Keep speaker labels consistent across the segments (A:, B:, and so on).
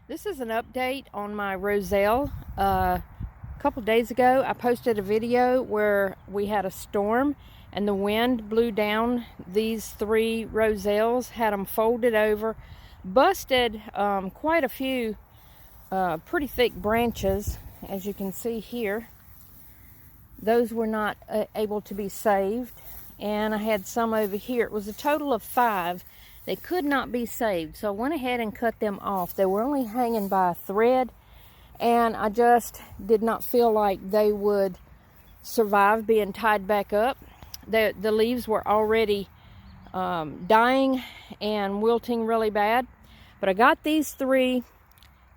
A: This is an update on my Roselle. A couple days ago I posted a video where we had a storm and the wind blew down these three Roselles, had them folded over, busted quite a few pretty thick branches, as you can see here. Those were not able to be saved, and I had some over here. It was a total of 5. They could not be saved, so I went ahead and cut them off. They were only hanging by a thread, and I just did not feel like they would survive being tied back up. The leaves were already dying and wilting really bad, but I got these 3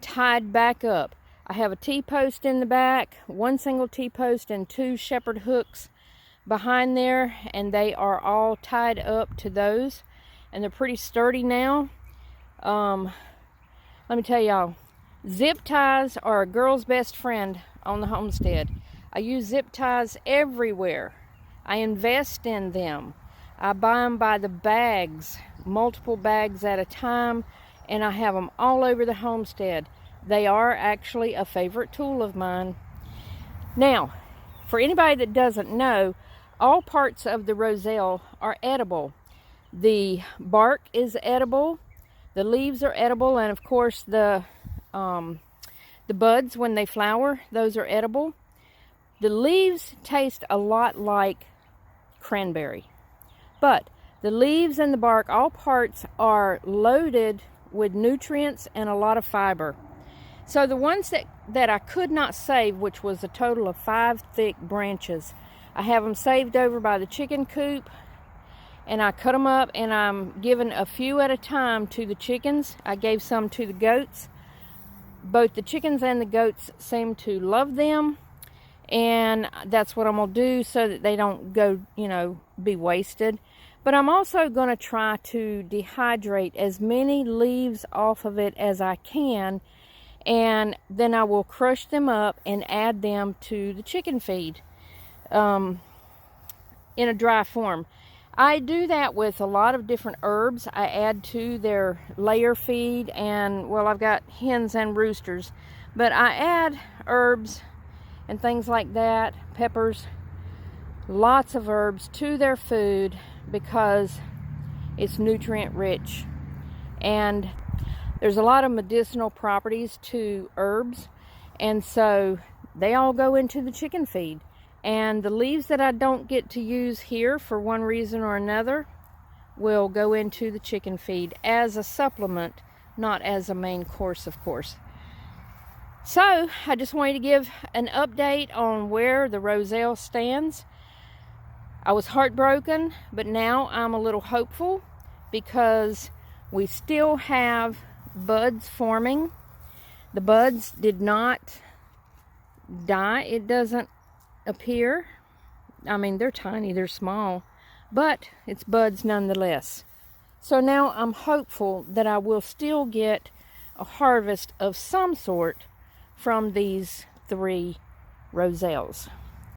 A: tied back up. I have a T-post in the back, 1 single T-post and 2 shepherd hooks behind there, and they are all tied up to those, and they're pretty sturdy now. Let me tell y'all, zip ties are a girl's best friend on the homestead. I use zip ties everywhere. I invest in them. I buy them by the bags, multiple bags at a time, and I have them all over the homestead. They are actually a favorite tool of mine. Now, for anybody that doesn't know, all parts of the Roselle are edible. The bark is edible, the leaves are edible, and of course the buds when they flower, those are edible. The leaves taste a lot like cranberry, but the leaves and the bark, all parts are loaded with nutrients and a lot of fiber. So the ones that I could not save, which was a total of 5 thick branches, I have them saved over by the chicken coop, and I cut them up, and I'm giving a few at a time to the chickens. I gave some to the goats. Both the chickens and the goats seem to love them, and that's what I'm going to do so that they don't go, be wasted. But I'm also going to try to dehydrate as many leaves off of it as I can, and then I will crush them up and add them to the chicken feed in a dry form. I do that with a lot of different herbs. I add to their layer feed, and well, I've got hens and roosters, but I add herbs and things like that, peppers, lots of herbs to their food because it's nutrient rich. And there's a lot of medicinal properties to herbs, and so they all go into the chicken feed. And the leaves that I don't get to use here for one reason or another will go into the chicken feed as a supplement, not as a main course, of course. So I just wanted to give an update on where the Roselle stands. I was heartbroken, but now I'm a little hopeful because we still have buds forming. The buds did not die. It doesn't appear. I mean, they're tiny, they're small, but it's buds nonetheless. So now I'm hopeful that I will still get a harvest of some sort from these 3 Roselles.